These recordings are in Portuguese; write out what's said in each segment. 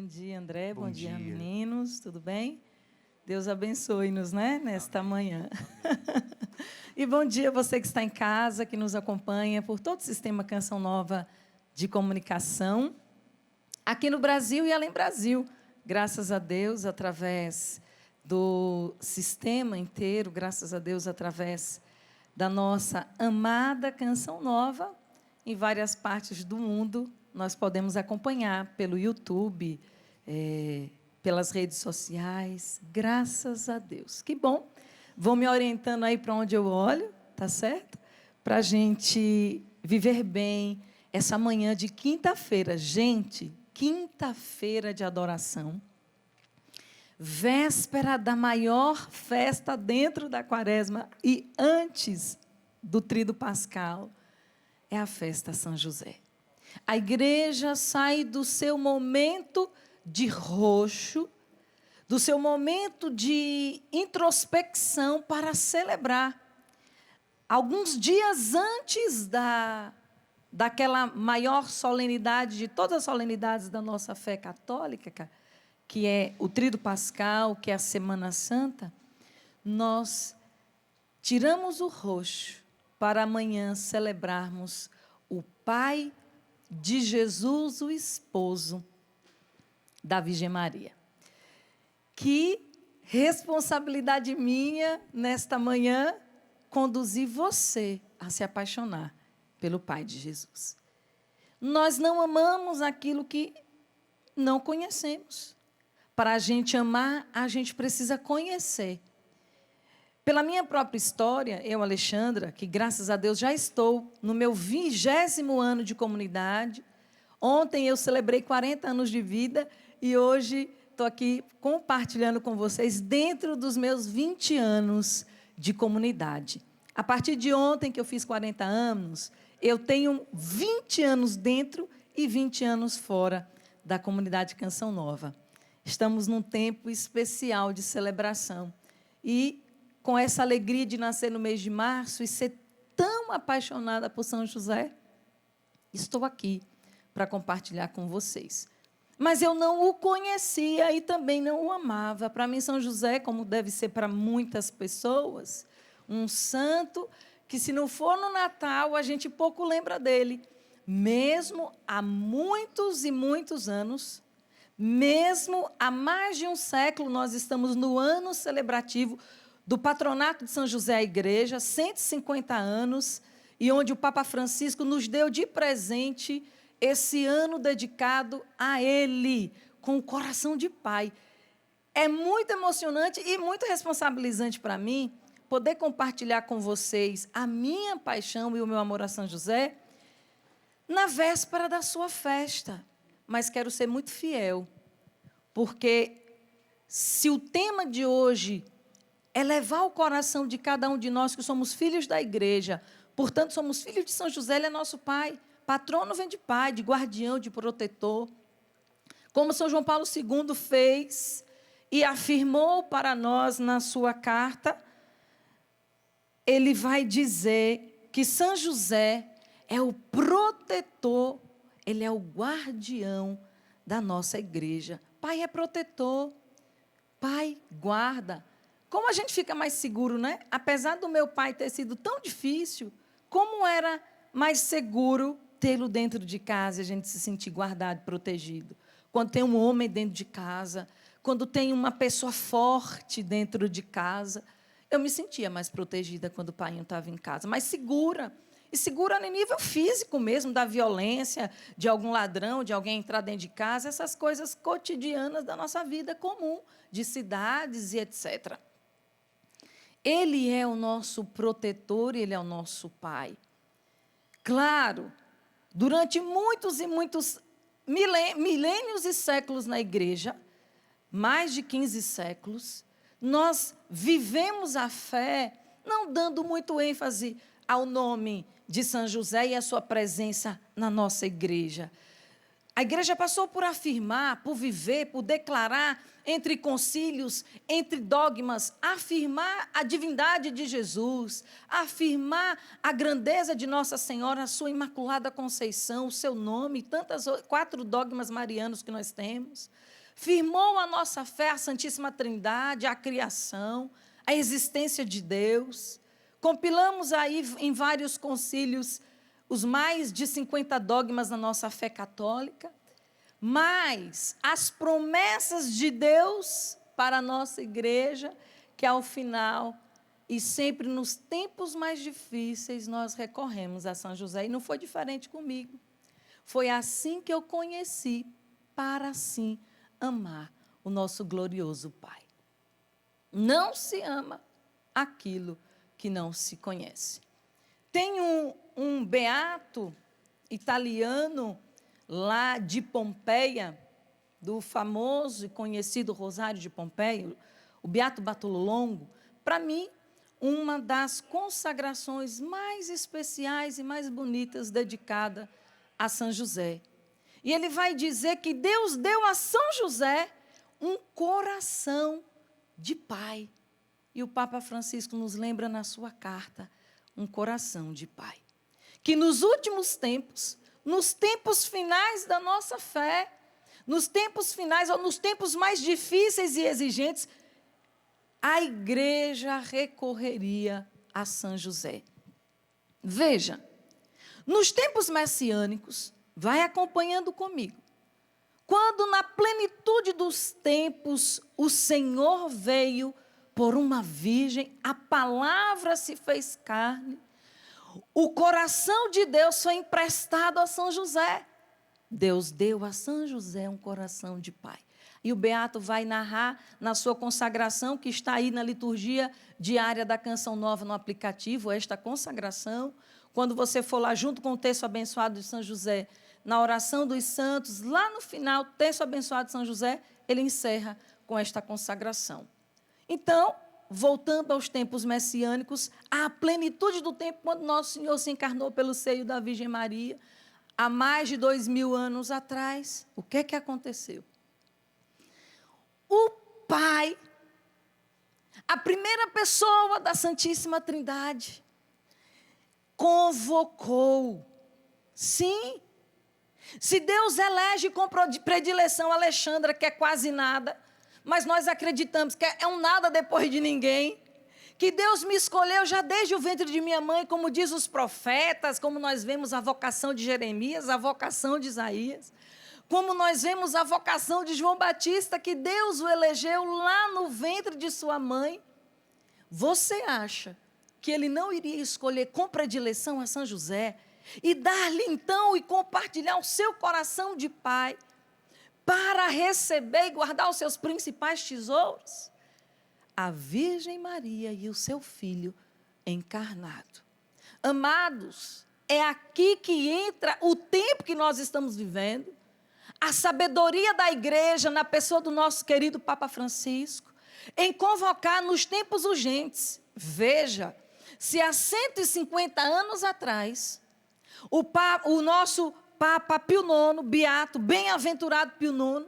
dia, André. Bom dia, dia. meninos. Tudo bem? Deus abençoe-nos, né, nesta manhã. E bom dia a você que está em casa, que nos acompanha por todo o sistema Canção Nova de comunicação, aqui no Brasil e além Brasil. Graças a Deus, através do sistema inteiro, graças a Deus, através da nossa amada Canção Nova, em várias partes do mundo, nós podemos acompanhar pelo YouTube, pelas redes sociais, graças a Deus. Que bom. Vou me orientando aí para onde eu olho, tá certo? Para a gente viver bem essa manhã de quinta-feira. Gente, quinta-feira de adoração, véspera da maior festa dentro da quaresma e antes do Tríduo Pascal, é a festa São José. A igreja sai do seu momento de roxo, do seu momento de introspecção para celebrar. Alguns dias antes daquela maior solenidade de todas as solenidades da nossa fé católica, que é o Tríduo Pascal, que é a Semana Santa, nós tiramos o roxo para amanhã celebrarmos o Pai de Jesus, o esposo da Virgem Maria. Que responsabilidade minha, nesta manhã, conduzir você a se apaixonar pelo Pai de Jesus. Nós não amamos aquilo que não conhecemos. Para a gente amar, a gente precisa conhecer. Pela minha própria história, eu, Alexandra, que graças a Deus já estou no meu 20º ano de comunidade. Ontem eu celebrei 40 anos de vida e hoje estou aqui compartilhando com vocês dentro dos meus 20 anos de comunidade. A partir de ontem que eu fiz 40 anos, eu tenho 20 anos dentro e 20 anos fora da comunidade Canção Nova. Estamos num tempo especial de celebração e com essa alegria de nascer no mês de março e ser tão apaixonada por São José, estou aqui para compartilhar com vocês. Mas eu não o conhecia e também não o amava. Para mim, São José, como deve ser para muitas pessoas, um santo que, se não for no Natal, a gente pouco lembra dele. Mesmo há muitos e muitos anos, mesmo há mais de um século, nós estamos no ano celebrativo do patronato de São José à Igreja, 150 anos, e onde o Papa Francisco nos deu de presente esse ano dedicado a ele, com o coração de pai. É muito emocionante e muito responsabilizante para mim poder compartilhar com vocês a minha paixão e o meu amor a São José na véspera da sua festa. Mas quero ser muito fiel, porque se o tema de hoje é levar o coração de cada um de nós que somos filhos da igreja, portanto, somos filhos de São José, ele é nosso pai. Patrono vem de pai, de guardião, de protetor. Como São João Paulo II fez e afirmou para nós na sua carta, ele vai dizer que São José é o protetor, ele é o guardião da nossa igreja. Pai é protetor, pai guarda. Como a gente fica mais seguro, né? Apesar do meu pai ter sido tão difícil, como era mais seguro tê-lo dentro de casa e a gente se sentir guardado, protegido. Quando tem um homem dentro de casa, quando tem uma pessoa forte dentro de casa, eu me sentia mais protegida quando o pai não estava em casa, mais segura. E segura no nível físico mesmo, da violência, de algum ladrão, de alguém entrar dentro de casa, essas coisas cotidianas da nossa vida comum, de cidades e etc. Ele é o nosso protetor, ele é o nosso pai. Claro, durante muitos e muitos milênios e séculos na igreja, mais de 15 séculos, nós vivemos a fé não dando muito ênfase ao nome de São José e a sua presença na nossa igreja. A igreja passou por afirmar, por viver, por declarar, entre concílios, entre dogmas, afirmar a divindade de Jesus, afirmar a grandeza de Nossa Senhora, a sua Imaculada Conceição, o seu nome, tantas 4 dogmas marianos que nós temos. Firmou a nossa fé à Santíssima Trindade, à criação, à existência de Deus. Compilamos aí em vários concílios os mais de 50 dogmas da nossa fé católica, mas as promessas de Deus para a nossa igreja, que ao final e sempre nos tempos mais difíceis nós recorremos a São José, e não foi diferente comigo. Foi assim que eu conheci, para assim amar o nosso glorioso Pai. Não se ama aquilo que não se conhece. Tem um beato italiano lá de Pompeia, do famoso e conhecido Rosário de Pompeia, o Beato Bartolo Longo, para mim, uma das consagrações mais especiais e mais bonitas dedicada a São José. E ele vai dizer que Deus deu a São José um coração de pai. E o Papa Francisco nos lembra na sua carta, um coração de pai. Que nos últimos tempos, nos tempos finais da nossa fé, nos tempos finais ou nos tempos mais difíceis e exigentes, a igreja recorreria a São José. Veja, nos tempos messiânicos, vai acompanhando comigo, quando na plenitude dos tempos o Senhor veio por uma virgem, a palavra se fez carne, o coração de Deus foi emprestado a São José. Deus deu a São José um coração de pai. E o Beato vai narrar na sua consagração, que está aí na liturgia diária da Canção Nova no aplicativo, esta consagração. Quando você for lá junto com o texto abençoado de São José, na oração dos santos, lá no final, texto abençoado de São José, ele encerra com esta consagração. Então, voltando aos tempos messiânicos, à plenitude do tempo, quando Nosso Senhor se encarnou pelo seio da Virgem Maria, há mais de 2000 anos atrás, o que é que aconteceu? O Pai, a primeira pessoa da Santíssima Trindade, convocou, sim, se Deus elege com predileção Alexandra, que é quase nada, mas nós acreditamos que é um nada depois de ninguém, que Deus me escolheu já desde o ventre de minha mãe, como diz os profetas, como nós vemos a vocação de Jeremias, a vocação de Isaías, como nós vemos a vocação de João Batista, que Deus o elegeu lá no ventre de sua mãe. Você acha que ele não iria escolher com predileção a São José e dar-lhe então e compartilhar o seu coração de pai para receber e guardar os seus principais tesouros? A Virgem Maria e o seu Filho encarnado. Amados, é aqui que entra o tempo que nós estamos vivendo, a sabedoria da igreja na pessoa do nosso querido Papa Francisco, em convocar nos tempos urgentes. Veja, se há 150 anos atrás, o nosso Papa Pio IX, beato, bem-aventurado Pio IX,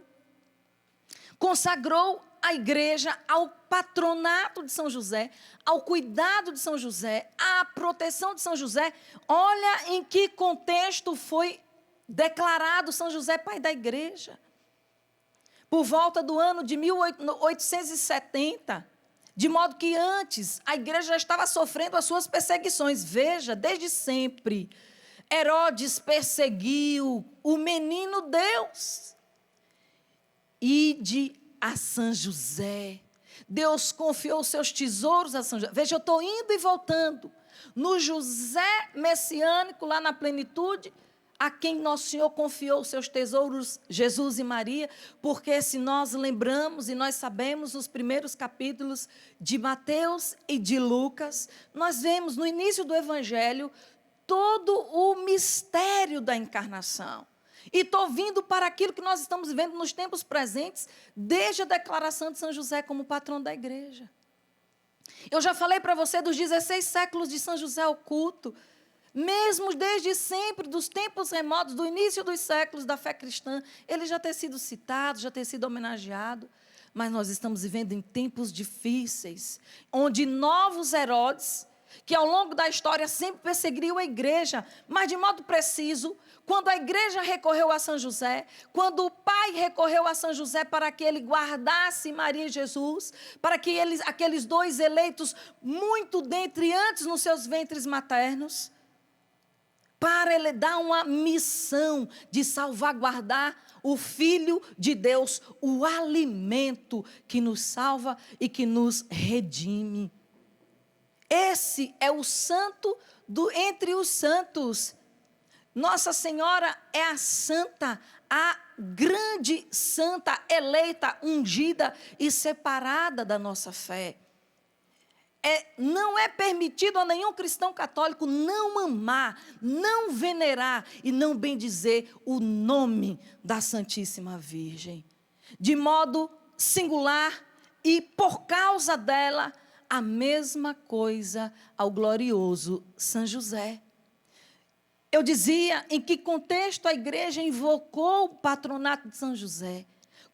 consagrou a igreja ao patronato de São José, ao cuidado de São José, à proteção de São José. Olha em que contexto foi declarado São José pai da igreja. Por volta do ano de 1870, de modo que antes a igreja já estava sofrendo as suas perseguições. Veja, desde sempre, Herodes perseguiu o menino Deus. Ide a São José. Deus confiou os seus tesouros a São José. Veja, eu estou indo e voltando. No José messiânico, lá na plenitude, a quem Nosso Senhor confiou os seus tesouros, Jesus e Maria, porque se nós lembramos e nós sabemos os primeiros capítulos de Mateus e de Lucas, nós vemos no início do Evangelho todo o mistério da encarnação. E estou vindo para aquilo que nós estamos vivendo nos tempos presentes, desde a declaração de São José como patrão da igreja. Eu já falei para você dos 16 séculos de São José oculto, mesmo desde sempre, dos tempos remotos, do início dos séculos da fé cristã, ele já ter sido citado, já ter sido homenageado. Mas nós estamos vivendo em tempos difíceis, onde novos Herodes, que ao longo da história sempre perseguiu a igreja, mas de modo preciso, quando a igreja recorreu a São José, quando o pai recorreu a São José para que ele guardasse Maria e Jesus, para que aqueles dois eleitos muito dentre antes nos seus ventres maternos, para ele dar uma missão de salvaguardar o Filho de Deus, o alimento que nos salva e que nos redime. Esse é o santo entre os santos. Nossa Senhora é a santa, a grande santa, eleita, ungida e separada da nossa fé. Não é permitido a nenhum cristão católico não amar, não venerar e não bendizer o nome da Santíssima Virgem. De modo singular e por causa dela, a mesma coisa ao glorioso São José. Eu dizia em que contexto a igreja invocou o patronato de São José.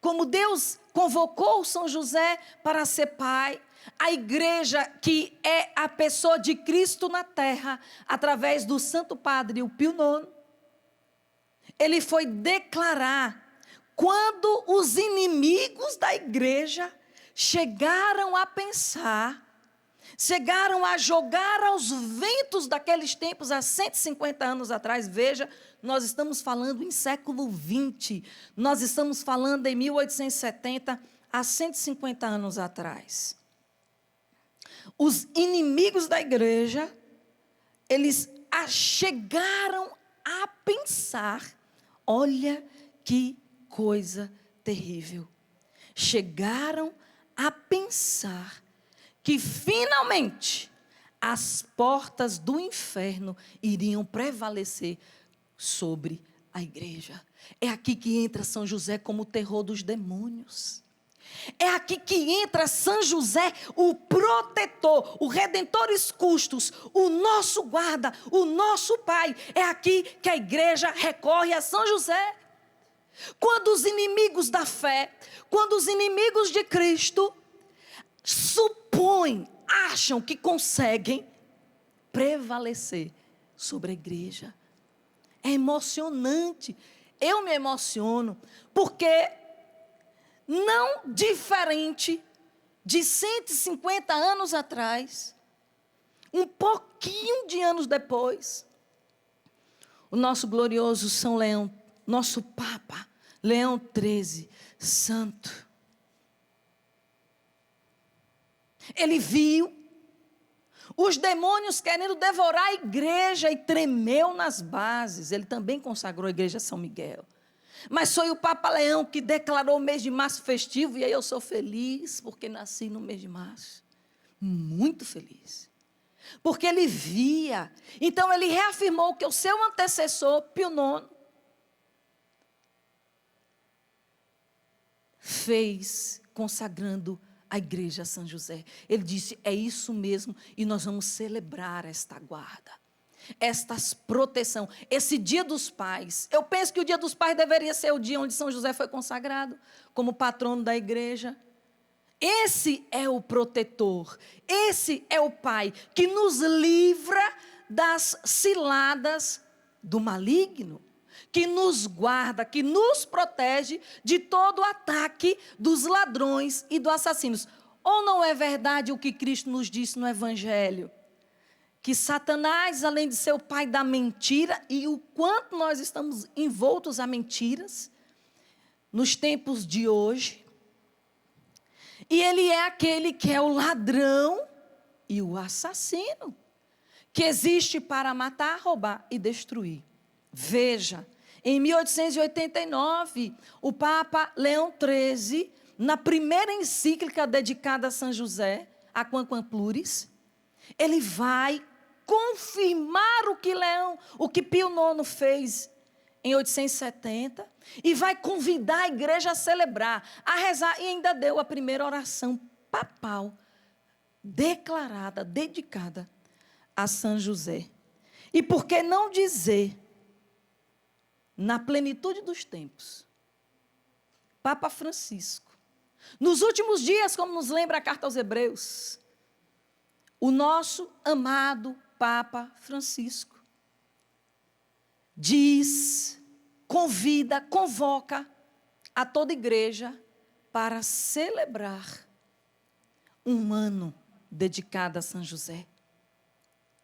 Como Deus convocou São José para ser pai, a igreja, que é a pessoa de Cristo na terra, através do Santo Padre, o Pio IX, ele foi declarar, quando os inimigos da igreja chegaram a pensar, chegaram a jogar aos ventos daqueles tempos, há 150 anos atrás. Veja, nós estamos falando em século XX, nós estamos falando em 1870, há 150 anos atrás. Os inimigos da igreja, eles chegaram a pensar, olha que coisa terrível, chegaram a pensar que finalmente as portas do inferno iriam prevalecer sobre a igreja. É aqui que entra São José como o terror dos demônios. É aqui que entra São José, o protetor, o redentoris custos, o nosso guarda, o nosso pai. É aqui que a igreja recorre a São José. Quando os inimigos da fé, quando os inimigos de Cristo supõem, acham que conseguem prevalecer sobre a igreja. É emocionante. Eu me emociono, porque não diferente de 150 anos atrás, um pouquinho de anos depois, o nosso glorioso São Leão, nosso Papa, Leão XIII, santo, ele viu os demônios querendo devorar a igreja e tremeu nas bases. Ele também consagrou a igreja a São Miguel. Mas foi o Papa Leão que declarou o mês de março festivo, e aí eu sou feliz porque nasci no mês de março. Muito feliz. Porque ele via. Então ele reafirmou que o seu antecessor, Pio IX, fez consagrando a igreja a São José. Ele disse, é isso mesmo, e nós vamos celebrar esta guarda, esta proteção, esse dia dos pais. Eu penso que o dia dos pais deveria ser o dia onde São José foi consagrado como patrono da igreja. Esse é o protetor, esse é o pai que nos livra das ciladas do maligno, que nos guarda, que nos protege de todo o ataque dos ladrões e dos assassinos. Ou não é verdade o que Cristo nos disse no Evangelho? Que Satanás, além de ser o pai da mentira, e o quanto nós estamos envoltos a mentiras nos tempos de hoje, e ele é aquele que é o ladrão e o assassino, que existe para matar, roubar e destruir. Veja, em 1889, o Papa Leão XIII, na primeira encíclica dedicada a São José, a Quamquam Pluris, ele vai confirmar o que Pio IX fez em 1870, e vai convidar a igreja a celebrar, a rezar, e ainda deu a primeira oração papal, declarada, dedicada a São José. E por que não dizer, na plenitude dos tempos, Papa Francisco, nos últimos dias, como nos lembra a carta aos Hebreus, o nosso amado Papa Francisco diz, convida, convoca a toda igreja para celebrar um ano dedicado a São José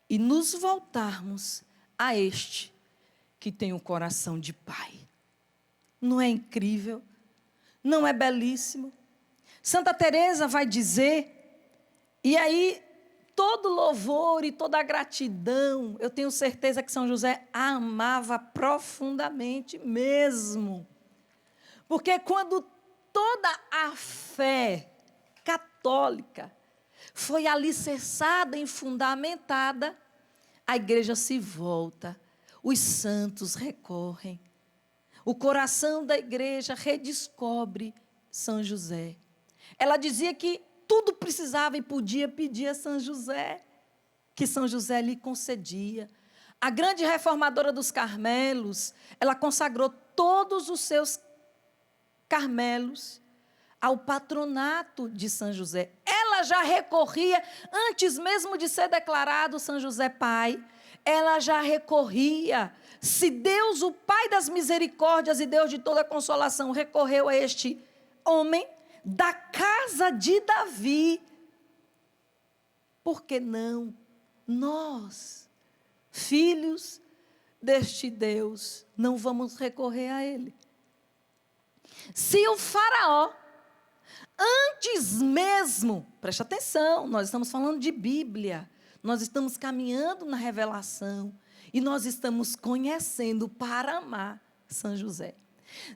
e nos voltarmos a este que tem um coração de pai. Não é incrível? Não é belíssimo? Santa Teresa vai dizer, e aí todo louvor e toda a gratidão, eu tenho certeza que São José a amava profundamente mesmo. Porque quando toda a fé católica foi alicerçada e fundamentada, a igreja se volta, os santos recorrem, o coração da igreja redescobre São José. Ela dizia que tudo precisava e podia pedir a São José, que São José lhe concedia. A grande reformadora dos Carmelos, ela consagrou todos os seus Carmelos ao patronato de São José. Ela já recorria, antes mesmo de ser declarado São José Pai, ela já recorria. Se Deus, o Pai das misericórdias e Deus de toda consolação, recorreu a este homem da casa de Davi, por que não nós, filhos deste Deus, não vamos recorrer a ele? Se o faraó, antes mesmo, preste atenção, nós estamos falando de Bíblia, nós estamos caminhando na revelação e nós estamos conhecendo para amar São José.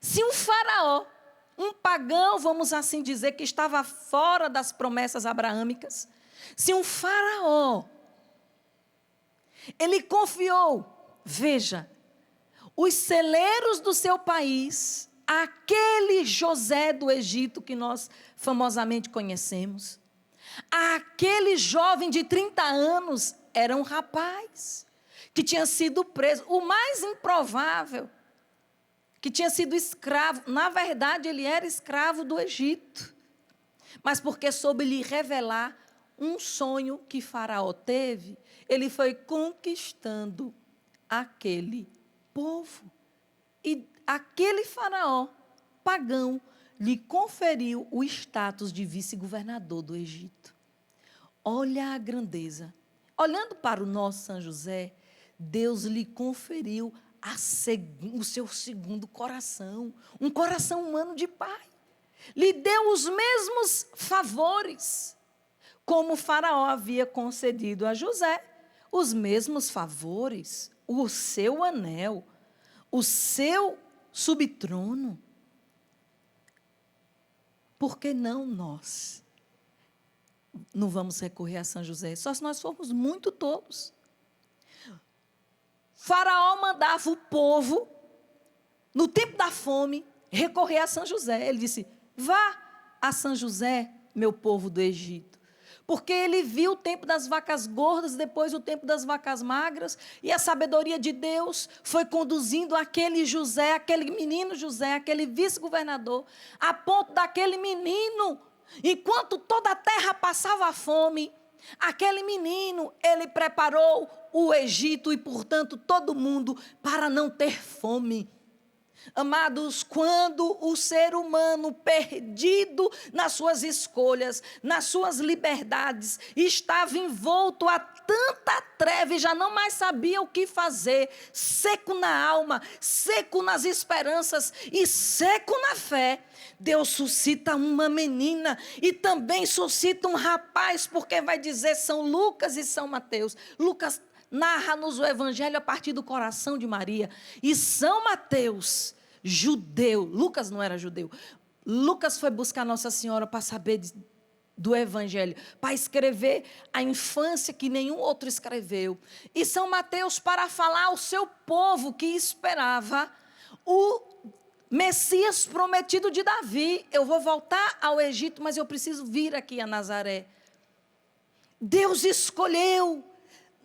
Se o faraó, um pagão, vamos assim dizer, que estava fora das promessas abraâmicas, se um faraó, ele confiou, veja, os celeiros do seu país, aquele José do Egito que nós famosamente conhecemos, aquele jovem de 30 anos, era um rapaz que tinha sido preso, o mais improvável, que tinha sido escravo. Na verdade, ele era escravo do Egito, mas porque soube lhe revelar um sonho que Faraó teve, ele foi conquistando aquele povo. E aquele faraó pagão lhe conferiu o status de vice-governador do Egito. Olha a grandeza. Olhando para o nosso São José, Deus lhe conferiu o seu segundo coração, um coração humano de pai. Lhe deu os mesmos favores, como o faraó havia concedido a José, os mesmos favores, o seu anel, o seu subtrono. Por que não nós não vamos recorrer a São José? Só se nós formos muito tolos. Faraó mandava o povo, no tempo da fome, recorrer a São José. Ele disse, vá a São José, meu povo do Egito. Porque ele viu o tempo das vacas gordas, depois o tempo das vacas magras, e a sabedoria de Deus foi conduzindo aquele José, aquele menino José, aquele vice-governador, a ponto daquele menino, enquanto toda a terra passava fome, aquele menino, ele preparou o Egito e, portanto, todo mundo para não ter fome. Amados, quando o ser humano perdido nas suas escolhas, nas suas liberdades, estava envolto a tanta treva e já não mais sabia o que fazer, seco na alma, seco nas esperanças e seco na fé, Deus suscita uma menina e também suscita um rapaz, porque vai dizer São Lucas e São Mateus. Lucas narra-nos o evangelho a partir do coração de Maria. E São Mateus, judeu, Lucas não era judeu, Lucas foi buscar Nossa Senhora para saber do evangelho, para escrever a infância que nenhum outro escreveu. E São Mateus para falar ao seu povo que esperava o Messias prometido de Davi. Eu vou voltar ao Egito, mas eu preciso vir aqui a Nazaré. Deus escolheu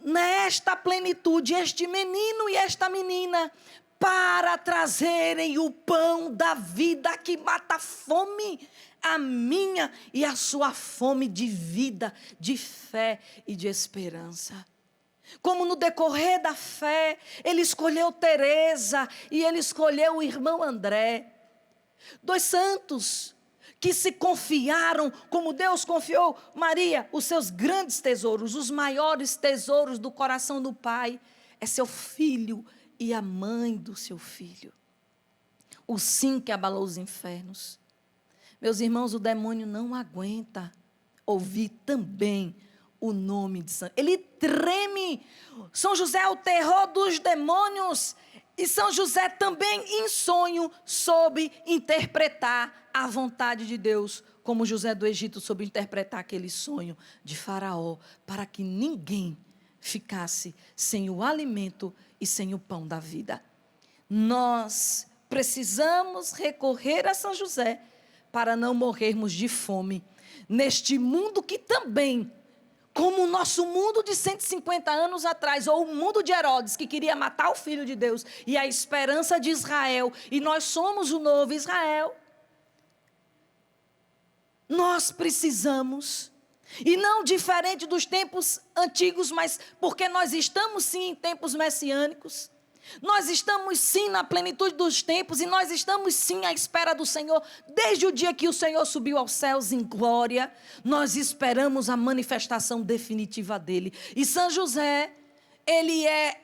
nesta plenitude este menino e esta menina para trazerem o pão da vida que mata a fome, a minha e a sua fome de vida, de fé e de esperança. Como no decorrer da fé, ele escolheu Teresa e ele escolheu o irmão André. 2 santos que se confiaram, como Deus confiou Maria, os seus grandes tesouros, os maiores tesouros do coração do Pai, é seu filho e a mãe do seu filho. O sim que abalou os infernos. Meus irmãos, o demônio não aguenta ouvir também o nome de São. Ele treme. São José é o terror dos demônios. E São José também, em sonho, soube interpretar a vontade de Deus, como José do Egito soube interpretar aquele sonho de Faraó, para que ninguém ficasse sem o alimento e sem o pão da vida. Nós precisamos recorrer a São José para não morrermos de fome neste mundo que também, como o nosso mundo de 150 anos atrás, ou o mundo de Herodes, que queria matar o Filho de Deus, e a esperança de Israel, e nós somos o novo Israel. Nós precisamos, e não diferente dos tempos antigos, mas porque nós estamos sim em tempos messiânicos, nós estamos sim na plenitude dos tempos, e nós estamos sim à espera do Senhor. Desde o dia que o Senhor subiu aos céus em glória, nós esperamos a manifestação definitiva dele. E São José, ele é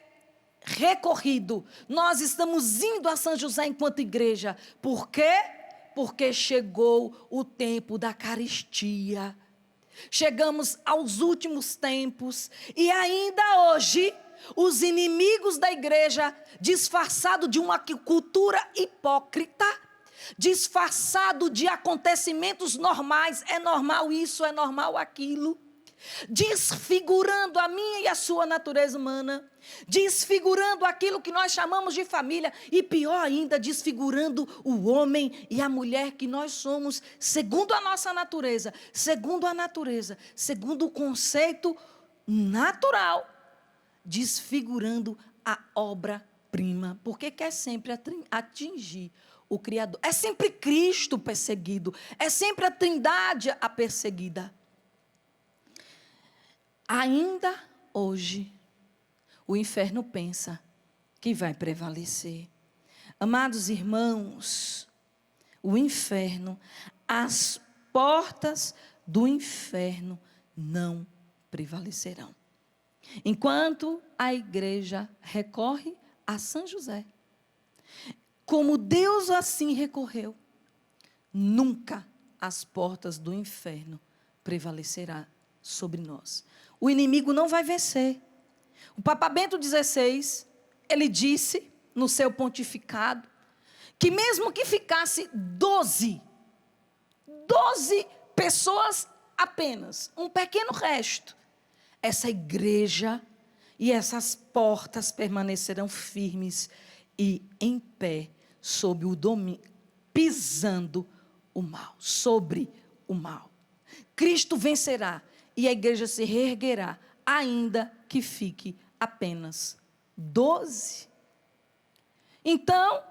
recorrido. Nós estamos indo a São José enquanto igreja. Por quê? Porque chegou o tempo da carestia. Chegamos aos últimos tempos, e ainda hoje os inimigos da igreja, disfarçado de uma cultura hipócrita, disfarçado de acontecimentos normais, é normal isso, é normal aquilo, desfigurando a minha e a sua natureza humana, desfigurando aquilo que nós chamamos de família, e pior ainda, desfigurando o homem e a mulher que nós somos, segundo a nossa natureza, segundo o conceito natural, desfigurando a obra-prima, porque quer sempre atingir o Criador. É sempre Cristo perseguido, é sempre a Trindade a perseguida. Ainda hoje, o inferno pensa que vai prevalecer. Amados irmãos, o inferno, as portas do inferno não prevalecerão. Enquanto a igreja recorre a São José, como Deus assim recorreu, nunca as portas do inferno prevalecerão sobre nós. O inimigo não vai vencer. O Papa Bento XVI, ele disse no seu pontificado, que mesmo que ficasse 12 pessoas apenas, um pequeno resto, essa igreja e essas portas permanecerão firmes e em pé sob o domínio, pisando o mal, sobre o mal. Cristo vencerá e a igreja se reerguerá, ainda que fique apenas 12. Então,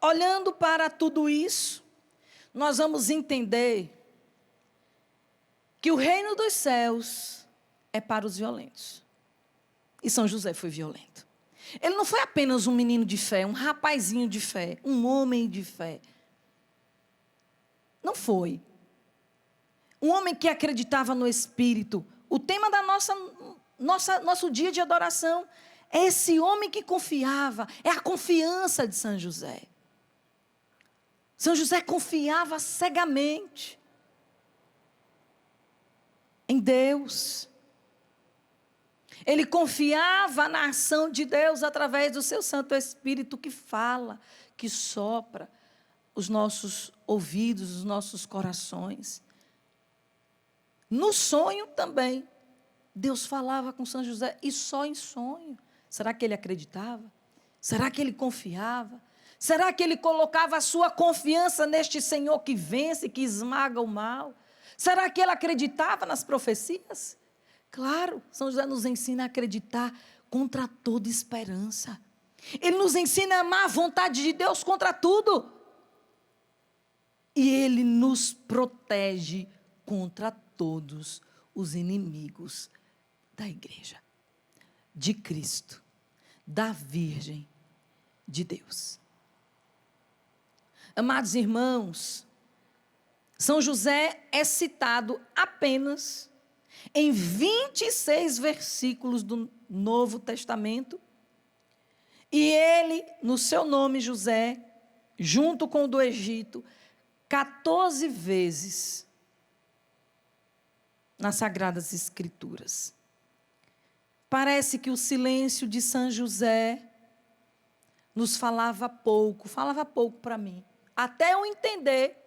olhando para tudo isso, nós vamos entender que o reino dos céus é para os violentos. E São José foi violento. Ele não foi apenas um menino de fé, um rapazinho de fé, um homem de fé. Não foi. Um homem que acreditava no Espírito. O tema da nosso dia de adoração é esse homem que confiava, é a confiança de São José. São José confiava cegamente em Deus. Ele confiava na ação de Deus através do seu Santo Espírito que fala, que sopra os nossos ouvidos, os nossos corações. No sonho também, Deus falava com São José, e só em sonho. Será que ele acreditava? Será que ele confiava? Será que ele colocava a sua confiança neste Senhor que vence, que esmaga o mal? Será que ele acreditava nas profecias? Claro, São José nos ensina a acreditar contra toda esperança. Ele nos ensina a amar a vontade de Deus contra tudo. E ele nos protege contra todos os inimigos da igreja, de Cristo, da Virgem de Deus. Amados irmãos, São José é citado apenas em 26 versículos do Novo Testamento, e ele, no seu nome José, junto com o do Egito, 14 vezes nas Sagradas Escrituras. Parece que o silêncio de São José nos falava pouco para mim, até eu entender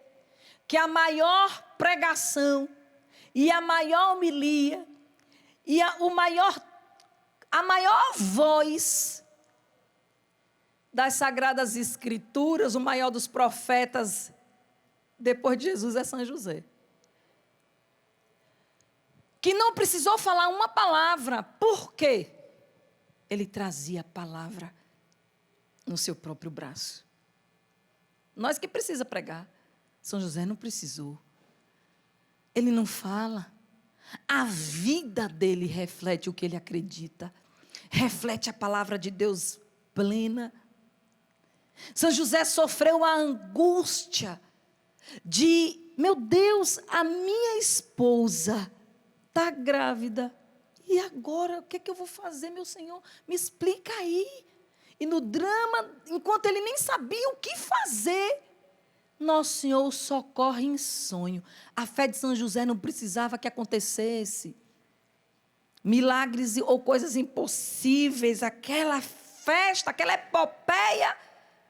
que a maior pregação e a maior homilia e a maior voz das Sagradas Escrituras, o maior dos profetas depois de Jesus é São José. Que não precisou falar uma palavra. Por quê? Ele trazia a palavra no seu próprio braço. Nós que precisa pregar. São José não precisou. Ele não fala. A vida dele reflete o que ele acredita. Reflete a palavra de Deus plena. São José sofreu a angústia de, meu Deus, a minha esposa está grávida. E agora, o que é que eu vou fazer, meu Senhor? Me explica aí. E no drama, enquanto ele nem sabia o que fazer, nosso Senhor o socorre em sonho. A fé de São José não precisava que acontecesse milagres ou coisas impossíveis, aquela festa, aquela epopeia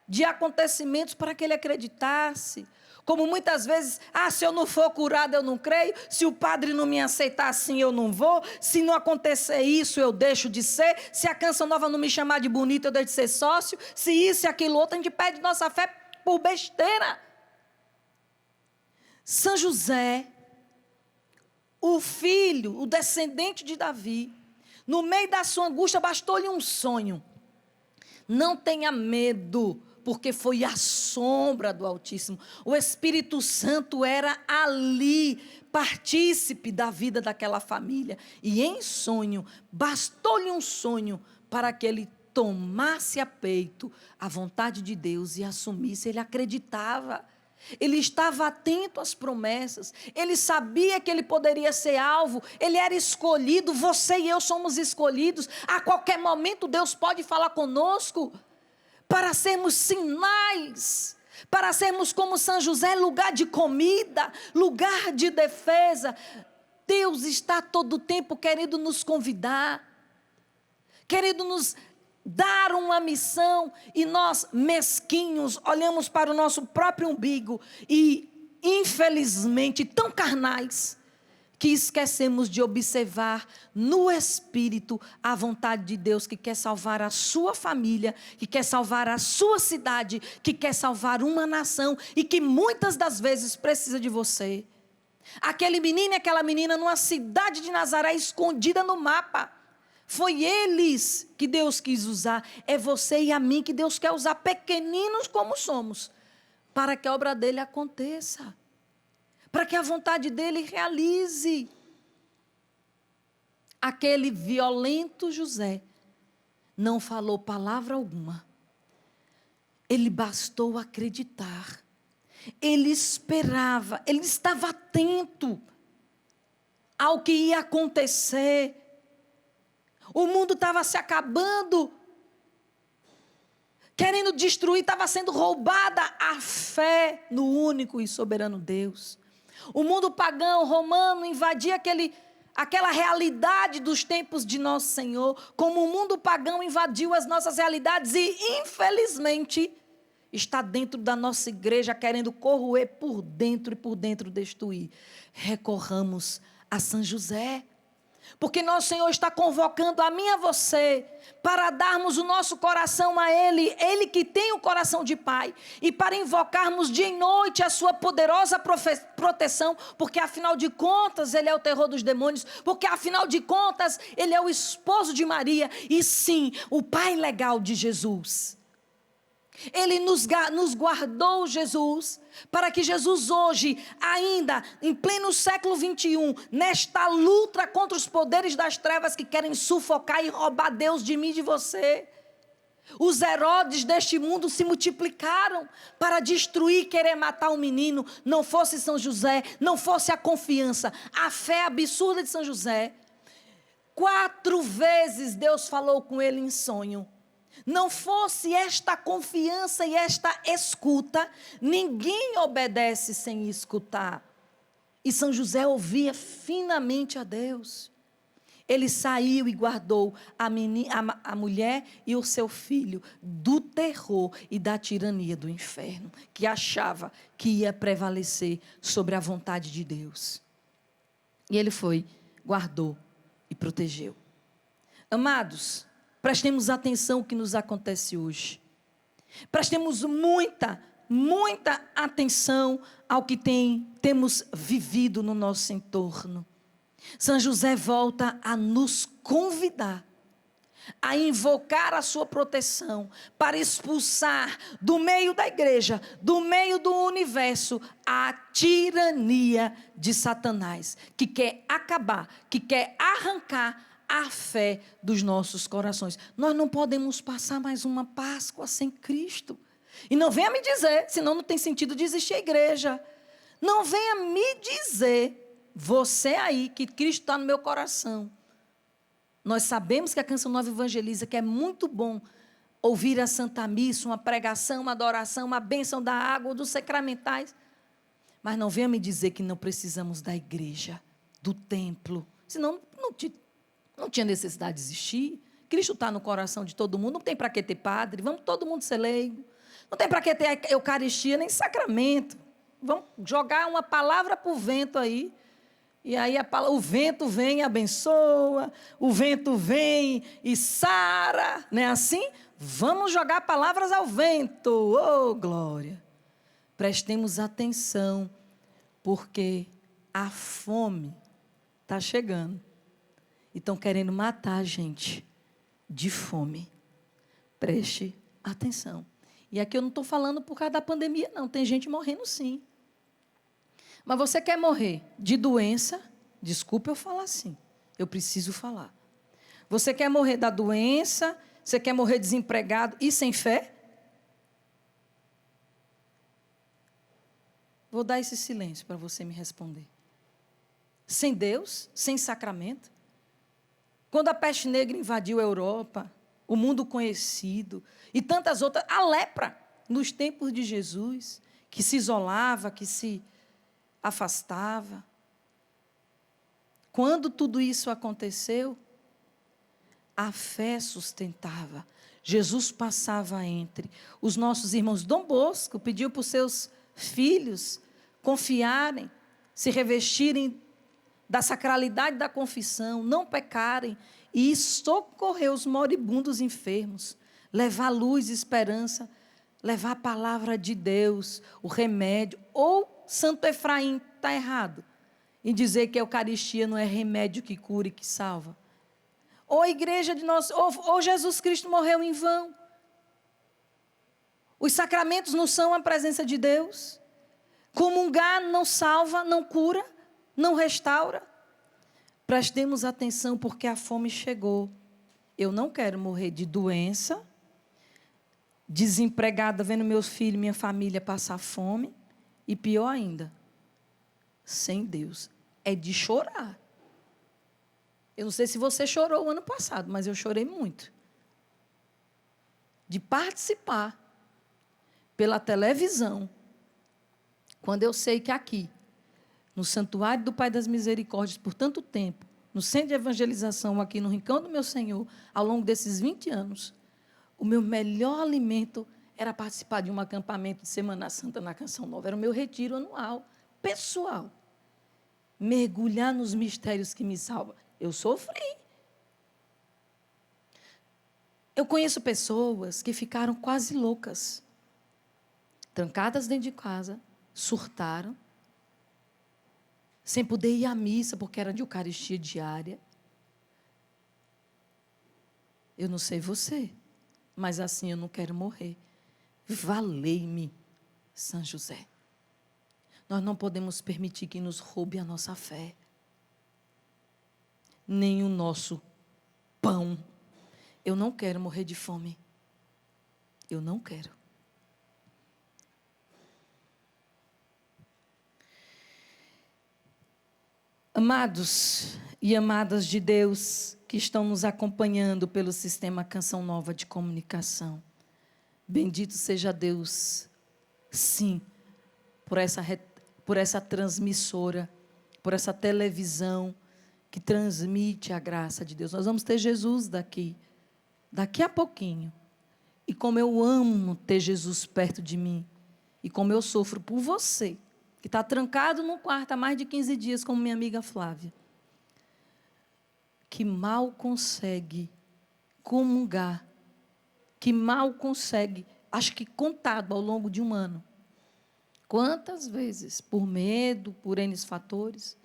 de acontecimentos para que ele acreditasse. Como muitas vezes, se eu não for curado, eu não creio. Se o padre não me aceitar assim, eu não vou. Se não acontecer isso, eu deixo de ser. Se a Canção Nova não me chamar de bonito, eu deixo de ser sócio. Se isso e aquilo outro, a gente perde nossa fé por besteira. São José, o filho, o descendente de Davi, no meio da sua angústia, bastou-lhe um sonho. Não tenha medo, porque foi a sombra do Altíssimo. O Espírito Santo era ali, partícipe da vida daquela família. E em sonho, bastou-lhe um sonho para que ele tomasse a peito a vontade de Deus e assumisse. Ele acreditava. Ele estava atento às promessas. Ele sabia que ele poderia ser alvo. Ele era escolhido. Você e eu somos escolhidos. A qualquer momento Deus pode falar conosco para sermos sinais, para sermos como São José, lugar de comida, lugar de defesa. Deus está todo o tempo querendo nos convidar, querendo nos dar uma missão, e nós, mesquinhos, olhamos para o nosso próprio umbigo e, infelizmente, tão carnais, que esquecemos de observar no Espírito a vontade de Deus, que quer salvar a sua família, que quer salvar a sua cidade, que quer salvar uma nação e que muitas das vezes precisa de você. Aquele menino e aquela menina numa cidade de Nazaré escondida no mapa, foi eles que Deus quis usar. É você e a mim que Deus quer usar, pequeninos como somos, para que a obra dele aconteça, para que a vontade dele realize. Aquele violento José não falou palavra alguma. Ele bastou acreditar. Ele esperava, ele estava atento ao que ia acontecer. O mundo estava se acabando, querendo destruir, estava sendo roubada a fé no único e soberano Deus. O mundo pagão, romano, invadia aquela realidade dos tempos de nosso Senhor, como o mundo pagão invadiu as nossas realidades e, infelizmente, está dentro da nossa igreja, querendo corroer por dentro e por dentro destruir. Recorramos a São José. Porque nosso Senhor está convocando a mim e a você para darmos o nosso coração a Ele, Ele que tem o coração de Pai, e para invocarmos dia e noite a sua poderosa proteção, porque afinal de contas Ele é o terror dos demônios, porque afinal de contas Ele é o esposo de Maria, e sim, o Pai legal de Jesus. Ele nos guardou Jesus, para que Jesus hoje, ainda em pleno século 21, nesta luta contra os poderes das trevas que querem sufocar e roubar Deus de mim e de você. Os Herodes deste mundo se multiplicaram para destruir, querer matar um menino. Não fosse São José, não fosse a confiança, a fé absurda de São José. 4 vezes Deus falou com ele em sonho. Não fosse esta confiança e esta escuta, ninguém obedece sem escutar. E São José ouvia finamente a Deus. Ele saiu e guardou a mulher e o seu filho do terror e da tirania do inferno, que achava que ia prevalecer sobre a vontade de Deus. E ele foi, guardou e protegeu. Amados, prestemos atenção ao que nos acontece hoje. Prestemos muita atenção ao que temos vivido no nosso entorno. São José volta a nos convidar a invocar a sua proteção para expulsar do meio da igreja, do meio do universo, a tirania de Satanás, que quer acabar, que quer arrancar a fé dos nossos corações. Nós não podemos passar mais uma Páscoa sem Cristo. E não venha me dizer, senão não tem sentido de existir a igreja. Não venha me dizer, você aí, que Cristo está no meu coração. Nós sabemos que a Canção Nova evangeliza, que é muito bom ouvir a Santa Missa, uma pregação, uma adoração, uma bênção da água, dos sacramentais. Mas não venha me dizer que não precisamos da igreja, do templo. Senão não tinha necessidade de existir. Cristo está no coração de todo mundo. Não tem para que ter padre. Vamos todo mundo ser leigo. Não tem para que ter Eucaristia nem sacramento. Vamos jogar uma palavra para o vento aí. E aí o vento vem e abençoa. O vento vem e sara. Não é assim? Vamos jogar palavras ao vento. Oh, glória! Prestemos atenção, porque a fome está chegando. E estão querendo matar a gente de fome. Preste atenção. E aqui eu não estou falando por causa da pandemia, não. Tem gente morrendo, sim. Mas você quer morrer de doença? Desculpa eu falar assim. Eu preciso falar. Você quer morrer da doença? Você quer morrer desempregado e sem fé? Vou dar esse silêncio para você me responder. Sem Deus? Sem sacramento? Quando a peste negra invadiu a Europa, o mundo conhecido, e tantas outras, a lepra, nos tempos de Jesus, que se isolava, que se afastava. Quando tudo isso aconteceu, a fé sustentava. Jesus passava entre os nossos irmãos. Dom Bosco pediu para os seus filhos confiarem, se revestirem da sacralidade da confissão, não pecarem e socorrer os moribundos enfermos, levar luz e esperança, levar a palavra de Deus, o remédio. Ou Santo Efraim está errado em dizer que a Eucaristia não é remédio que cura e que salva. Ou a igreja de nós, ou Jesus Cristo morreu em vão. Os sacramentos não são a presença de Deus. Comungar não salva, não cura, não restaura. Prestemos atenção, porque a fome chegou. Eu não quero morrer de doença, desempregada, vendo meus filhos, minha família passar fome, e pior ainda, sem Deus. É de chorar. Eu não sei se você chorou o ano passado, mas eu chorei muito. De participar pela televisão, quando eu sei que aqui, no Santuário do Pai das Misericórdias, por tanto tempo, no centro de evangelização, aqui no Rincão do meu Senhor, ao longo desses 20 anos, o meu melhor alimento era participar de um acampamento de Semana Santa na Canção Nova. Era o meu retiro anual, pessoal. Mergulhar nos mistérios que me salvam. Eu sofri. Eu conheço pessoas que ficaram quase loucas, trancadas dentro de casa, surtaram, sem poder ir à missa, porque era de Eucaristia diária. Eu não sei você, mas assim eu não quero morrer. Valei-me, São José. Nós não podemos permitir que nos roube a nossa fé, nem o nosso pão. Eu não quero morrer de fome. Eu não quero. Amados e amadas de Deus que estão nos acompanhando pelo sistema Canção Nova de Comunicação, bendito seja Deus, sim, por essa transmissora, por essa televisão que transmite a graça de Deus. Nós vamos ter Jesus daqui a pouquinho. E como eu amo ter Jesus perto de mim, e como eu sofro por você, que está trancado no quarto há mais de 15 dias, como minha amiga Flávia, que mal consegue comungar, que mal consegue, acho que contado ao longo de um ano, quantas vezes, por medo, por N fatores,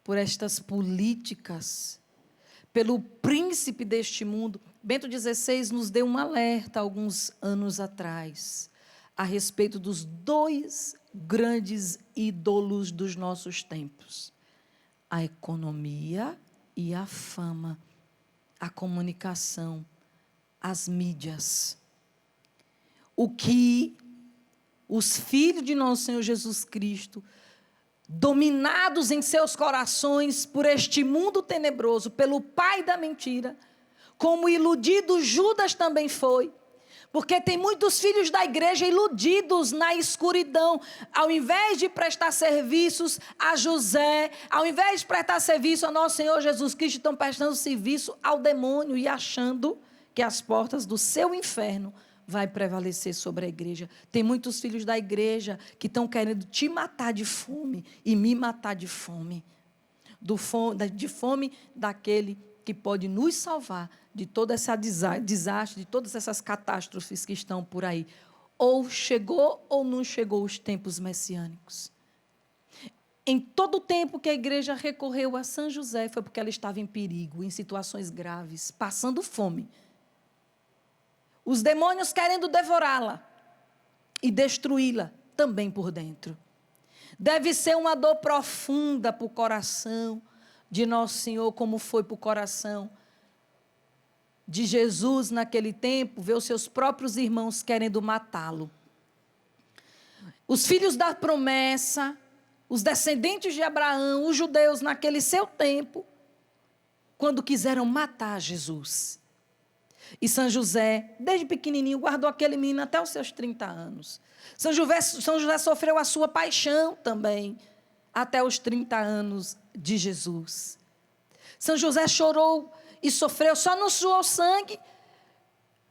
por estas políticas, pelo príncipe deste mundo. Bento XVI nos deu um alerta alguns anos atrás, a respeito dos 2 grandes ídolos dos nossos tempos: a economia e a fama, a comunicação, as mídias. O que os filhos de nosso Senhor Jesus Cristo, dominados em seus corações por este mundo tenebroso, pelo pai da mentira, como iludido Judas também foi, porque tem muitos filhos da igreja iludidos na escuridão, ao invés de prestar serviços a José, ao invés de prestar serviço a nosso Senhor Jesus Cristo, estão prestando serviço ao demônio e achando que as portas do seu inferno vai prevalecer sobre a igreja. Tem muitos filhos da igreja que estão querendo te matar de fome e me matar de fome. De fome daquele que pode nos salvar de todo esse desastre, de todas essas catástrofes que estão por aí. Ou chegou ou não chegou os tempos messiânicos. Em todo o tempo que a igreja recorreu a São José, foi porque ela estava em perigo, em situações graves, passando fome. Os demônios querendo devorá-la e destruí-la também por dentro. Deve ser uma dor profunda para o coração de Nosso Senhor, como foi para o coração de Jesus naquele tempo, ver os seus próprios irmãos querendo matá-lo. Os filhos da promessa, os descendentes de Abraão, os judeus naquele seu tempo, quando quiseram matar Jesus. E São José, desde pequenininho, guardou aquele menino até os seus 30 anos. São José sofreu a sua paixão também, até os 30 anos de Jesus. São José chorou e sofreu, só não suou sangue,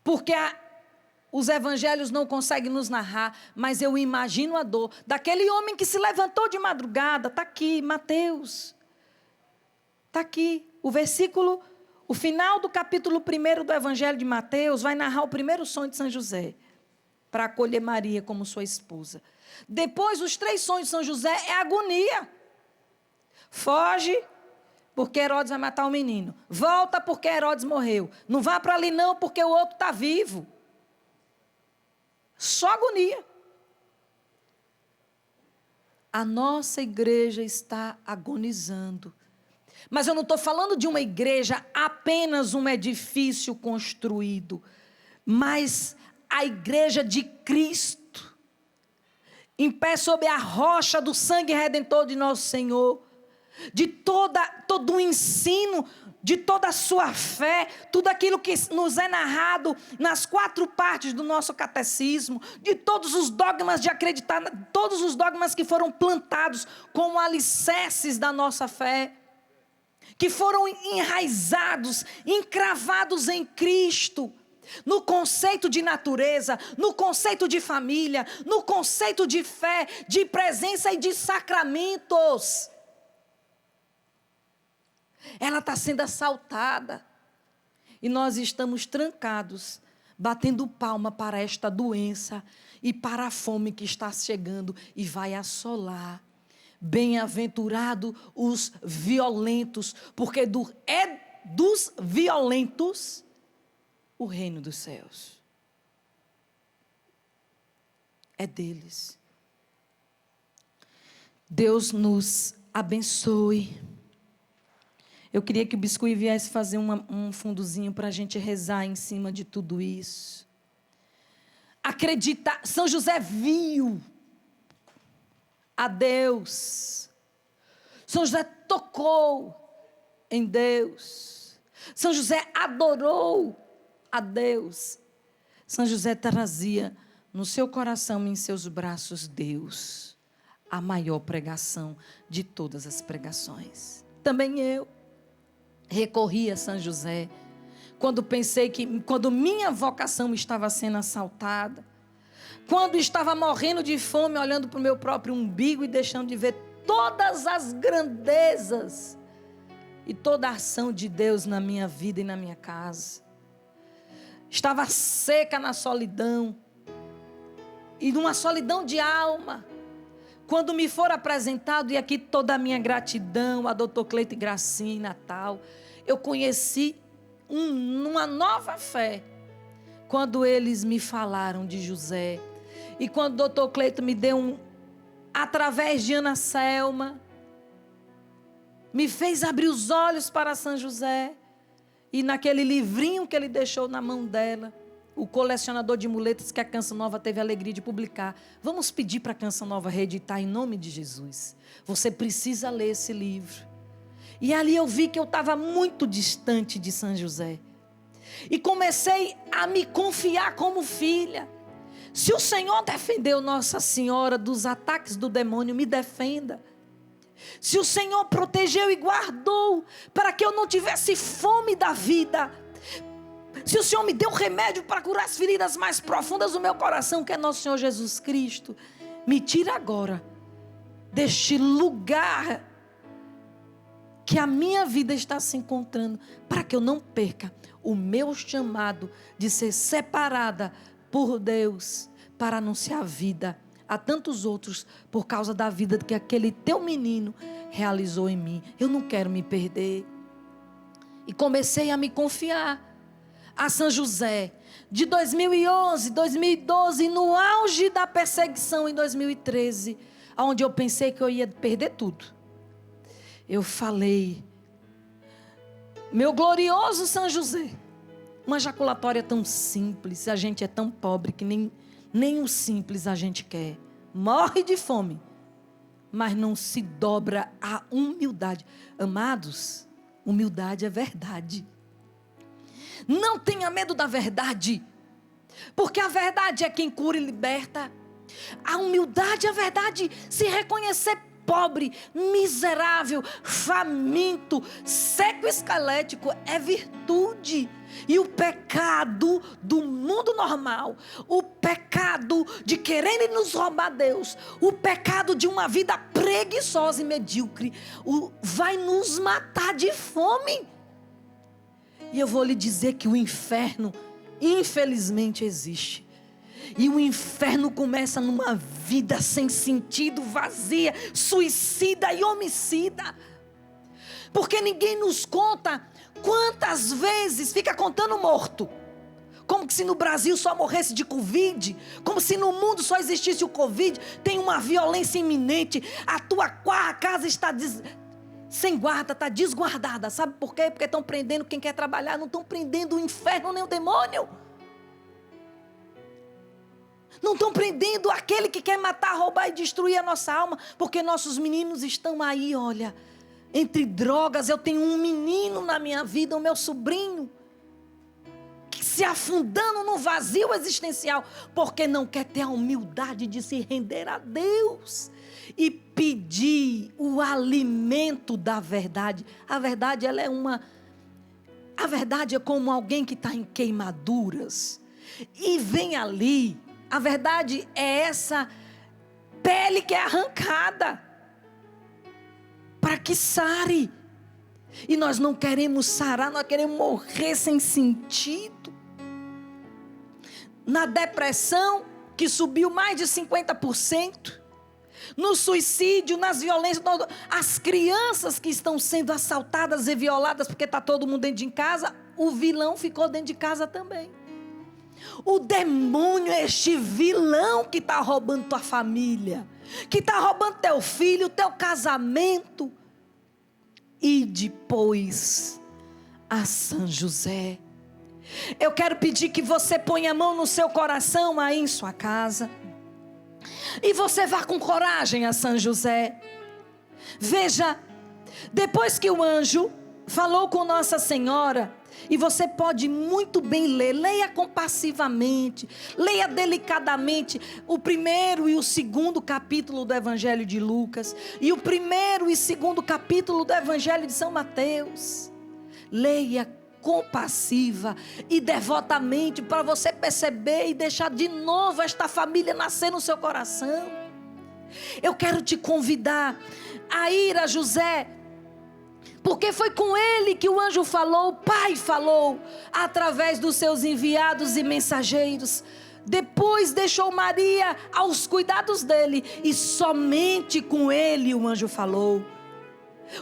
porque os evangelhos não conseguem nos narrar, mas eu imagino a dor daquele homem que se levantou de madrugada. Está aqui, Mateus. Está aqui, o final do capítulo 1 do Evangelho de Mateus vai narrar o primeiro sonho de São José, para acolher Maria como sua esposa. Depois, os 3 sonhos de São José é agonia. Foge, porque Herodes vai matar o menino. Volta, porque Herodes morreu. Não vá para ali não, porque o outro está vivo. Só agonia. A nossa igreja está agonizando. Mas eu não estou falando de uma igreja, apenas um edifício construído, mas a igreja de Cristo, em pé sobre a rocha do sangue redentor de nosso Senhor, de todo o ensino, de toda a sua fé, tudo aquilo que nos é narrado nas 4 partes do nosso catecismo, de todos os dogmas de acreditar, todos os dogmas que foram plantados como alicerces da nossa fé, que foram enraizados, encravados em Cristo, no conceito de natureza, no conceito de família, no conceito de fé, de presença e de sacramentos. Ela está sendo assaltada. E nós estamos trancados, batendo palma para esta doença e para a fome que está chegando e vai assolar. Bem-aventurado os violentos, porque é dos violentos o reino dos céus. É deles. Deus nos abençoe. Eu queria que o Biscuit viesse fazer um fundozinho para a gente rezar em cima de tudo isso. Acreditar, São José viu a Deus. São José tocou em Deus. São José adorou a Deus. São José trazia no seu coração e em seus braços Deus, a maior pregação de todas as pregações. Também eu recorri a São José quando pensei que, quando minha vocação estava sendo assaltada, quando estava morrendo de fome, olhando para o meu próprio umbigo e deixando de ver todas as grandezas e toda a ação de Deus na minha vida e na minha casa. Estava seca na solidão, e numa solidão de alma. Quando me for apresentado, e aqui toda a minha gratidão a doutor Cleito e Gracina, tal, eu conheci uma nova fé, quando eles me falaram de José, e quando o doutor Cleito me deu através de Ana Selma, me fez abrir os olhos para São José, e naquele livrinho que ele deixou na mão dela, o colecionador de muletas que a Canção Nova teve a alegria de publicar. Vamos pedir para a Canção Nova reeditar em nome de Jesus. Você precisa ler esse livro. E ali eu vi que eu estava muito distante de São José. E comecei a me confiar como filha. Se o Senhor defendeu Nossa Senhora dos ataques do demônio, me defenda. Se o Senhor protegeu e guardou para que eu não tivesse fome da vida, se o Senhor me deu remédio para curar as feridas mais profundas do meu coração, que é nosso Senhor Jesus Cristo, me tira agora deste lugar que a minha vida está se encontrando, para que eu não perca o meu chamado de ser separada por Deus para anunciar a vida a tantos outros, por causa da vida que aquele teu menino realizou em mim. Eu não quero me perder. E comecei a me confiar a São José, de 2011, 2012, no auge da perseguição em 2013, onde eu pensei que eu ia perder tudo. Eu falei, meu glorioso São José, uma jaculatória tão simples, a gente é tão pobre que nem o simples a gente quer. Morre de fome, mas não se dobra à humildade. Amados, humildade é verdade. Não tenha medo da verdade, porque a verdade é quem cura e liberta. A humildade, a verdade, se reconhecer pobre, miserável, faminto, seco, esquelético, é virtude. E o pecado do mundo normal, o pecado de quererem nos roubar Deus, o pecado de uma vida preguiçosa e medíocre, vai nos matar de fome. E eu vou lhe dizer que o inferno, infelizmente, existe. E o inferno começa numa vida sem sentido, vazia, suicida e homicida. Porque ninguém nos conta quantas vezes fica contando morto. Como que se no Brasil só morresse de Covid, como se no mundo só existisse o Covid. Tem uma violência iminente, a tua casa está sem guarda, está desguardada. Sabe por quê? Porque estão prendendo quem quer trabalhar, não estão prendendo o inferno nem o demônio. Não estão prendendo aquele que quer matar, roubar e destruir a nossa alma, porque nossos meninos estão aí, olha, entre drogas. Eu tenho um menino na minha vida, o meu sobrinho, que se afundando no vazio existencial, porque não quer ter a humildade de se render a Deus e pedir o alimento da verdade. A verdade, a verdade é como alguém que está em queimaduras e vem ali. A verdade é essa pele que é arrancada para que sare. E nós não queremos sarar, nós queremos morrer sem sentido. Na depressão, que subiu mais de 50%. No suicídio, nas violências. As crianças que estão sendo assaltadas e violadas porque está todo mundo dentro de casa, o vilão ficou dentro de casa também. O demônio é este vilão que está roubando tua família, que está roubando teu filho, teu casamento. E depois a São José. Eu quero pedir que você ponha a mão no seu coração aí em sua casa. E você vá com coragem a São José. Veja, depois que o anjo falou com Nossa Senhora, e você pode muito bem ler, leia compassivamente, leia delicadamente o primeiro e o segundo capítulo do Evangelho de Lucas, e o primeiro e segundo capítulo do Evangelho de São Mateus. Leia compassiva e devotamente, para você perceber e deixar de novo esta família nascer no seu coração. Eu quero te convidar a ir a José, porque foi com ele que o anjo falou, o Pai falou, através dos seus enviados e mensageiros. Depois deixou Maria aos cuidados dele, e somente com ele o anjo falou.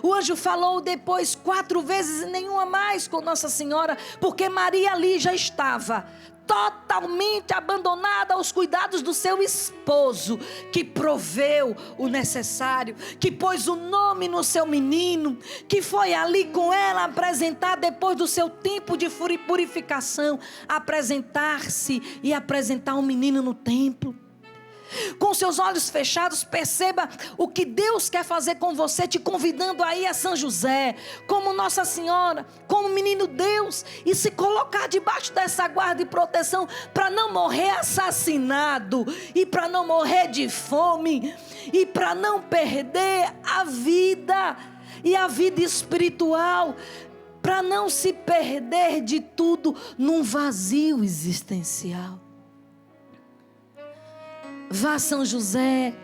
O anjo falou depois 4 vezes e nenhuma mais com Nossa Senhora, porque Maria ali já estava totalmente abandonada aos cuidados do seu esposo, que proveu o necessário, que pôs o nome no seu menino, que foi ali com ela apresentar, depois do seu tempo de purificação, apresentar-se e apresentar o menino no templo. Com seus olhos fechados, perceba o que Deus quer fazer com você, te convidando aí a São José, como Nossa Senhora, como menino Deus, e se colocar debaixo dessa guarda e proteção, para não morrer assassinado, e para não morrer de fome, e para não perder a vida, e a vida espiritual, para não se perder de tudo num vazio existencial. Vá a São José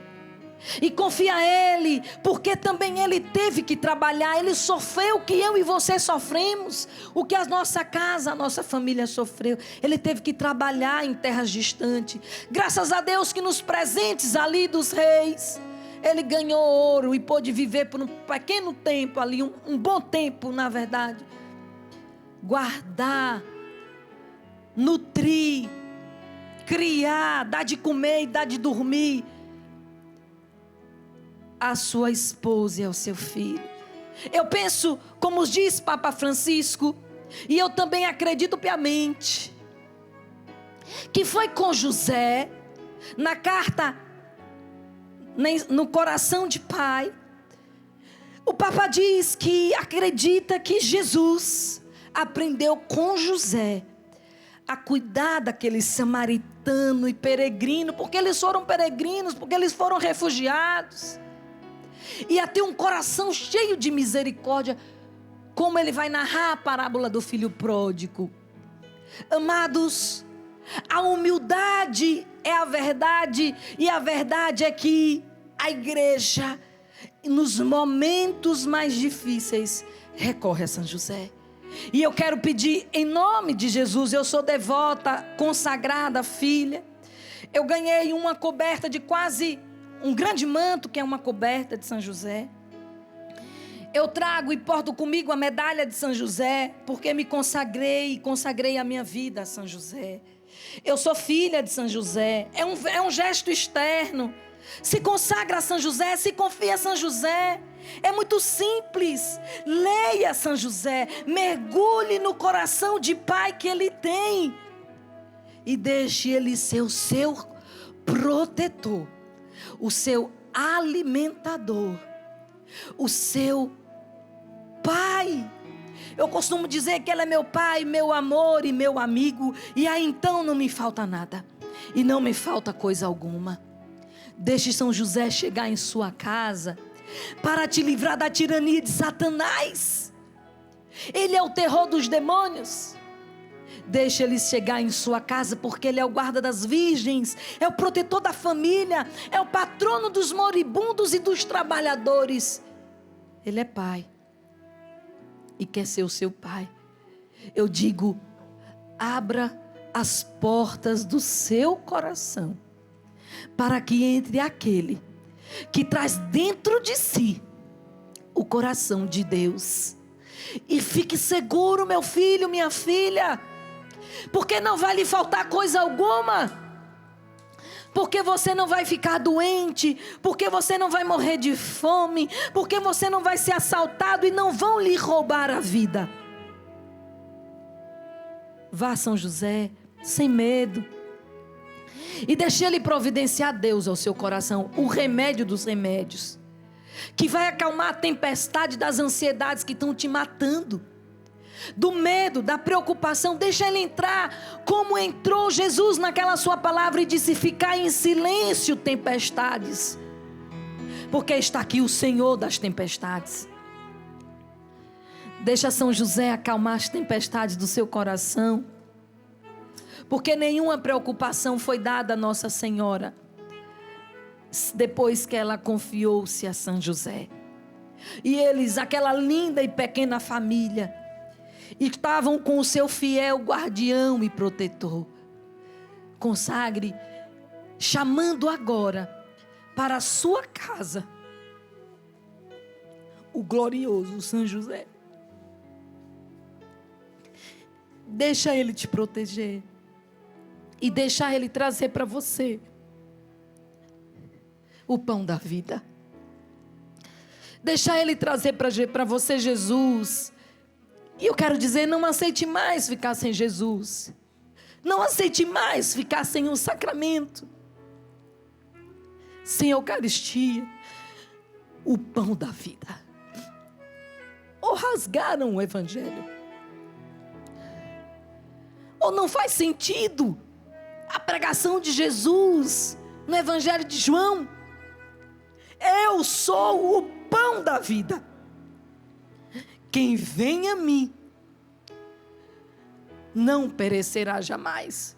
e confia a Ele, porque também Ele teve que trabalhar. Ele sofreu o que eu e você sofremos, o que a nossa casa, a nossa família sofreu. Ele teve que trabalhar em terras distantes. Graças a Deus que nos presentes ali dos reis, Ele ganhou ouro e pôde viver por um pequeno tempo ali, um bom tempo na verdade. Guardar, nutrir, criar, dar de comer e dar de dormir a sua esposa e ao seu filho. Eu penso, como diz Papa Francisco, e eu também acredito piamente, que foi com José, na carta, no coração de pai, o Papa diz que acredita que Jesus aprendeu com José a cuidar daquele samaritano e peregrino, porque eles foram peregrinos, porque eles foram refugiados, e a ter um coração cheio de misericórdia, como ele vai narrar a parábola do filho pródigo. Amados, a humildade é a verdade, e a verdade é que a igreja, nos momentos mais difíceis, recorre a São José. E eu quero pedir em nome de Jesus, eu sou devota, consagrada, filha. Eu ganhei uma coberta de quase um grande manto, que é uma coberta de São José. Eu trago e porto comigo a medalha de São José, porque me consagrei e consagrei a minha vida a São José. Eu sou filha de São José, é um gesto externo. Se consagra a São José, se confia a São José. É muito simples. Leia São José, mergulhe no coração de pai que ele tem e deixe ele ser o seu protetor, o seu alimentador, o seu pai. Eu costumo dizer que ele é meu pai, meu amor e meu amigo, e aí então não me falta nada, e não me falta coisa alguma. Deixe São José chegar em sua casa para te livrar da tirania de Satanás. Ele é o terror dos demônios. Deixe ele chegar em sua casa, porque ele é o guarda das virgens, é o protetor da família, é o patrono dos moribundos e dos trabalhadores. Ele é pai. e quer ser o seu pai. Eu digo, abra as portas do seu coração para que entre aquele que traz dentro de si o coração de Deus. E fique seguro, meu filho, minha filha, porque não vai lhe faltar coisa alguma, porque você não vai ficar doente, porque você não vai morrer de fome, porque você não vai ser assaltado e não vão lhe roubar a vida. Vá, São José, sem medo, e deixe Ele providenciar Deus ao seu coração, o remédio dos remédios, que vai acalmar a tempestade das ansiedades que estão te matando, do medo, da preocupação. Deixa Ele entrar, como entrou Jesus naquela sua palavra e disse: ficai em silêncio, tempestades, porque está aqui o Senhor das tempestades. Deixa São José acalmar as tempestades do seu coração, porque nenhuma preocupação foi dada a Nossa Senhora depois que ela confiou-se a São José. E eles, aquela linda e pequena família, estavam com o seu fiel guardião e protetor. Consagre, chamando agora para a sua casa o glorioso São José. Deixa ele te proteger e deixa ele trazer para você o pão da vida. Deixa ele trazer para você Jesus. E eu quero dizer, não aceite mais ficar sem Jesus. Não aceite mais ficar sem um sacramento, sem Eucaristia, o pão da vida. Ou rasgaram o Evangelho, ou não faz sentido a pregação de Jesus no Evangelho de João. Eu sou o pão da vida. Quem vem a mim não perecerá jamais.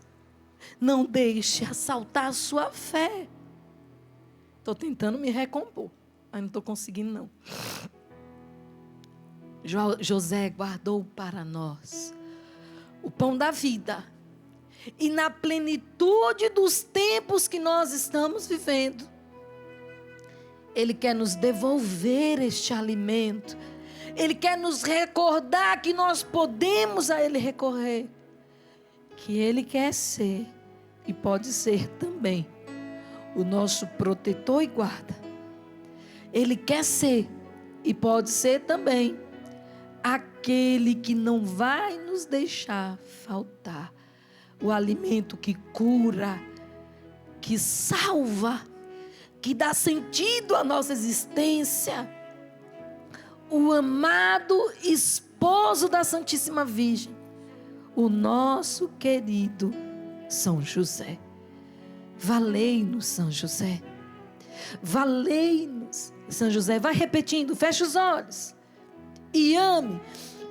Não deixe assaltar a sua fé. Estou tentando me recompor, mas não estou conseguindo não. José guardou para nós o pão da vida. E na plenitude dos tempos que nós estamos vivendo, Ele quer nos devolver este alimento. Ele quer nos recordar que nós podemos a Ele recorrer. Que Ele quer ser e pode ser também o nosso protetor e guarda. Ele quer ser e pode ser também aquele que não vai nos deixar faltar o alimento que cura, que salva, que dá sentido à nossa existência. O amado esposo da Santíssima Virgem, o nosso querido São José. Valei-nos, São José. Valei-nos, São José. Vai repetindo, fecha os olhos e ame.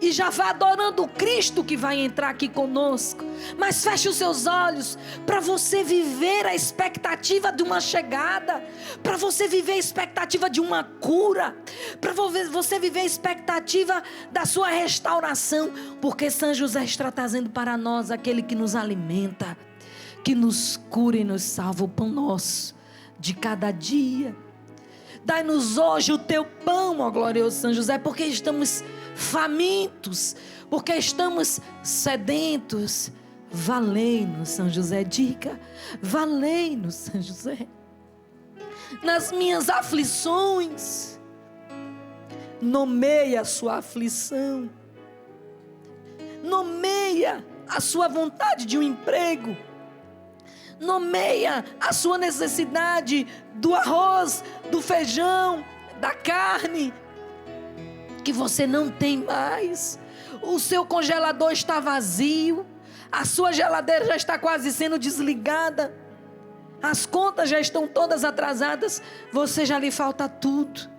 E já vá adorando o Cristo que vai entrar aqui conosco. Mas feche os seus olhos para você viver a expectativa de uma chegada, para você viver a expectativa de uma cura, para você viver a expectativa da sua restauração, porque São José está trazendo para nós aquele que nos alimenta, que nos cura e nos salva, o pão nosso de cada dia. Dai-nos hoje o teu pão, ó glorioso São José, porque estamos famintos, porque estamos sedentos. Valei-nos, São José. Diga, valei-nos, São José. Nas minhas aflições, nomeia a sua aflição, nomeia a sua vontade de um emprego, nomeia a sua necessidade do arroz, do feijão, da carne, que você não tem mais. O seu congelador está vazio, a sua geladeira já está quase sendo desligada, as contas já estão todas atrasadas, você já lhe falta tudo.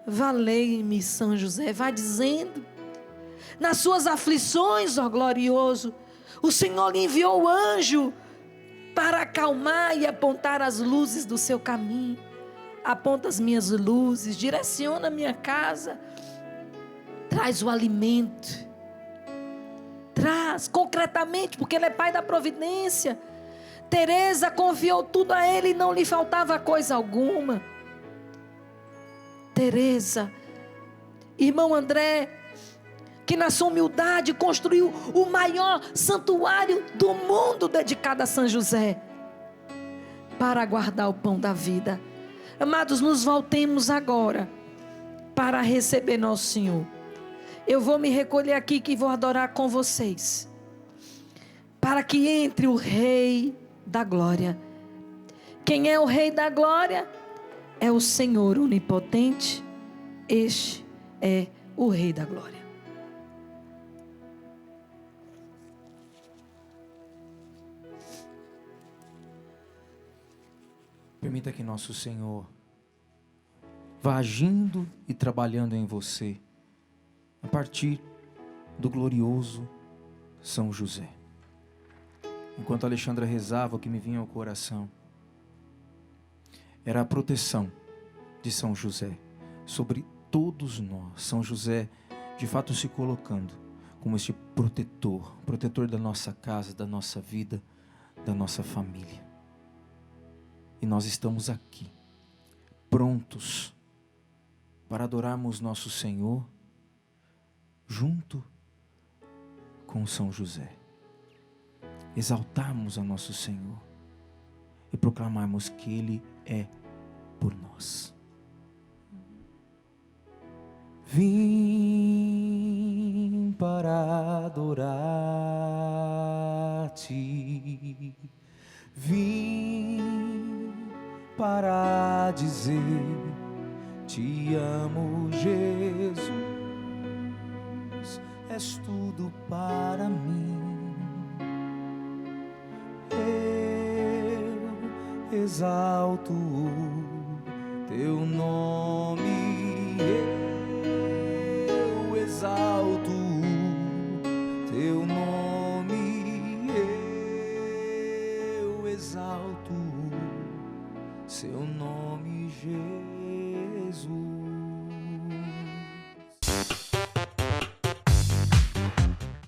Valei-me, São José. Vai dizendo, nas suas aflições, ó glorioso, o Senhor lhe enviou o anjo para acalmar e apontar as luzes do seu caminho. Aponta as minhas luzes, direciona a minha casa. traz o alimento. Traz concretamente, porque Ele é Pai da providência. Teresa confiou tudo a Ele e não lhe faltava coisa alguma. Teresa, irmão André, que na sua humildade construiu o maior santuário do mundo dedicado a São José, para guardar o pão da vida. Amados, nos voltemos agora para receber nosso Senhor. Eu vou me recolher aqui que vou adorar com vocês, para que entre o Rei da Glória. Quem é o Rei da Glória? É o Senhor onipotente. Este é o Rei da Glória. Permita que nosso Senhor vá agindo e trabalhando em você, a partir do glorioso São José. Enquanto a Alexandra rezava, o que me vinha ao coração era a proteção de São José sobre todos nós. São José, de fato, se colocando como este protetor da nossa casa, da nossa vida, da nossa família. E nós estamos aqui, prontos para adorarmos nosso Senhor, junto com São José. Exaltarmos a nosso Senhor e proclamarmos que Ele é por nós. Vim para adorar-te, vim para dizer: te amo, Jesus, és tudo para mim. Eu exalto o teu nome, eu exalto o teu nome, eu exalto seu nome, Jesus.